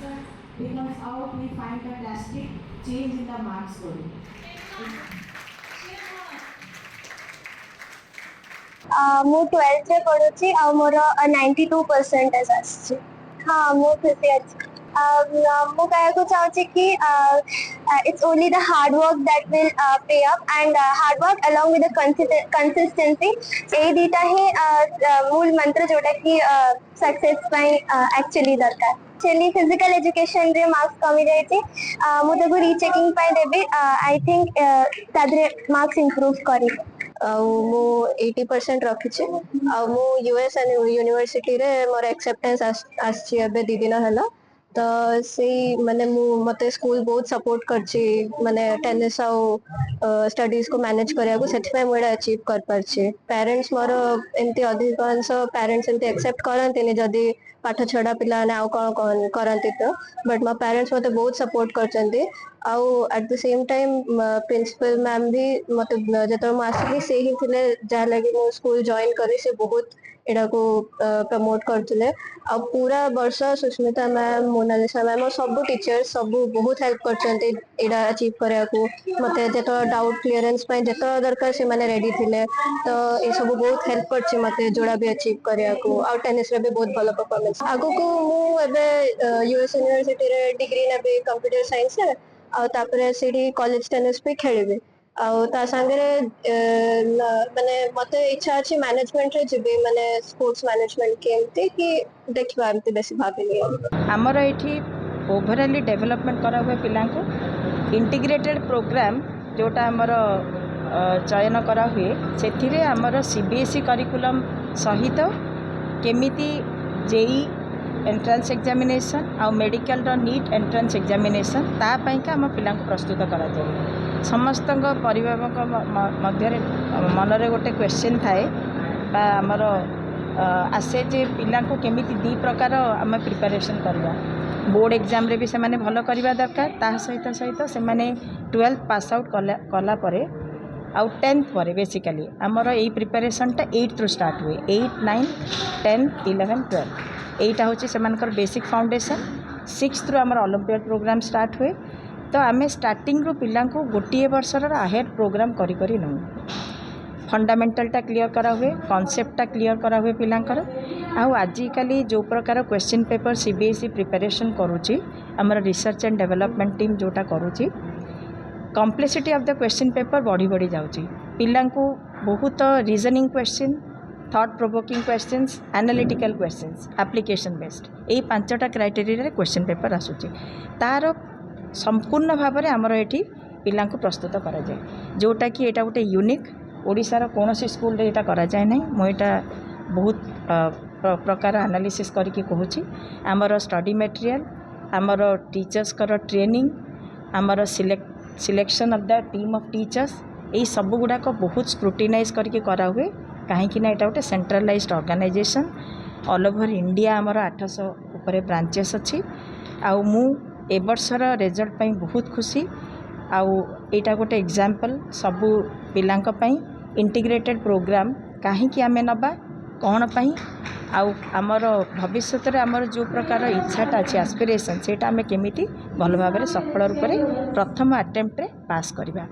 result becomes out, we find a drastic change in the mark scoring. ମୁଁ 12th ରେ ପଢୁଛି ଆଉ ମୋର 92% ଆସିଛି। ହଁ ମୁଁ ଖୁସି ଅଛି। ମୁଁ କହିବାକୁ ଚାହୁଁଛି କି it's only the hard work that will pay up and hard work along with the consistency ଏଇ ଦିଟା ହିଁ ମୂଳ ମନ୍ତ୍ର ଯୋଉଟା କି सक्सेस ପାଇଁ actually दरकार। Actually physical education रे मार्क्स कमी जाइए ମୁଁ ତାକୁ रीचेकिंग ପାଇଁ देबी आई थिंक ତା देहरे मार्क्स इंप्रूव करी। मु 80% रखी मु यूएस यूनिवर्सिटी रे मोर एक्सेप्टेंस आसी दी दिन है तो से माने मते स्कूल बहुत सपोर्ट करछि माने टेनिस आउ स्टडीज को मैनेज करिया को सेठी मु एडा अचीव कर परछि। पेरेंट्स मोर एमती अधिकांश पेरेंट्स एमती एक्सेप्ट करंतिनी जदी पाठ छड़ा पिला ने आउ कोन करंती तो बट मो पेरेंट्स मते बहुत सपोर्ट करचंती आउ at the same time principal ma'am भी मते जतो मु आसी से ही थिले जा लगी मो स्कूल जॉइन करी से बहुत एडा को प्रमोट करथिले आ पूरा वर्ष सुष्मिता मैम मोनालिसा मैम और सब टीचर्स सब बहुत हेल्प करचंती एडा अचीव करिया को मते जतो डाउट क्लियरेंस पय जतो दरकार से माने रेडी थिले तो ए सब बहुत हेल्प करछि मते जोड़ा भी अचीव करिया को आ टेनिस रे भी बहुत भलो परफॉर्मेंस आगो को मु एबे यूएस यूनिवर्सिटी रे डिग्री नेबे कंप्यूटर साइंस रे आ तापरे सीडी कॉलेज टेनिस भी खेलिबे आउ ता संगे माने मते इच्छा अछि मैनेजमेंट रे जेबे माने स्पोर्ट्स मैनेजमेंट केमती कि देखबा एमती बेसी भाबिली हमर एठी ओवरऑली डेवलपमेंट करा हुए पिला को इंटीग्रेटेड प्रोग्राम जोटा हमर चयन करा हुए सेथिरे हमर सीबीएसई करिकुलम सहित केमिति जेई एंट्रांस एग्जामिनेशन आ मेडिकल रो नीट एंट्रांस एग्जामिनेशन ता पई का हम पिला को प्रस्तुत करा जाय। समस्त परिवारक मध्य मनरे गोटे क्वेश्चन थाए बा हमर आसे जे पिला को केमिति दी प्रकार आम प्रिपरेशन करवा बोर्ड एग्जाम रे भी से माने भलो करवा दरकार ता सहित सहित से माने 12th पास आउट कला परे आउ 10th परे बेसिकली हमर एई प्रिपरेशन टा 8th रो स्टार्ट हुए 8 9 10 11 12 एटा होची से मानकर बेसिक फाउंडेशन 6th रो हमर ओलंपियाड प्रोग्राम स्टार्ट हुए तो आम स्टार्टिंग रू पिला को गोटे वर्षर आहेड प्रोग्राम करी करी नौ फंडामेंटलटा क्लियर करा हुए कॉन्सेप्टटा क्लियर करा हुए पिलांकर आउ आजिकाली जो प्रकार क्वेश्चन पेपर सीबीएसई प्रिपरेशन करूची हमर रिसर्च एंड डेवलपमेंट टीम जोटा करूची complexity of the question paper बढ़ी बढ़ी जाउची पिला को बहुत reasoning question thought provoking questions analytical questions application based यही पांचटा क्राइटेरिया क्वेश्चन पेपर आसूची तार संपूर्ण भाव में आमर ये पिला प्रस्तुत करा जाए जोटा कि एटा गोटे यूनिक ओडिशार कौन स्कूल रे एटा करा जाए नहीं मुझे बहुत प्रकार एनालिसिस करके कहूँ आमर स्टडी मटेरियल आमर टीचर्स कर ट्रेनिंग आमर selection of the team of teachers यही सब गुड़ाक बहुत स्क्रूटिनाइज करके करा हुए कहीं ना गोटे centralised organisation all over India आमर 800 ऊपर ब्रांचेस अच्छी आउ मु ए वर्षर रिजल्ट पाई बहुत खुशी आउ एटा गोटे एग्जाम्पल सबू पिलांक पाई इंटीग्रेटेड प्रोग्राम कहीं आमे नबा कौन पाई आउ आमर भविष्य में आमर जो प्रकार इच्छाटा अच्छी एस्पिरेशन सेटा आमे केमिति भल भाव सफल रूप में प्रथम अटेम्प्ट रे पास करवा।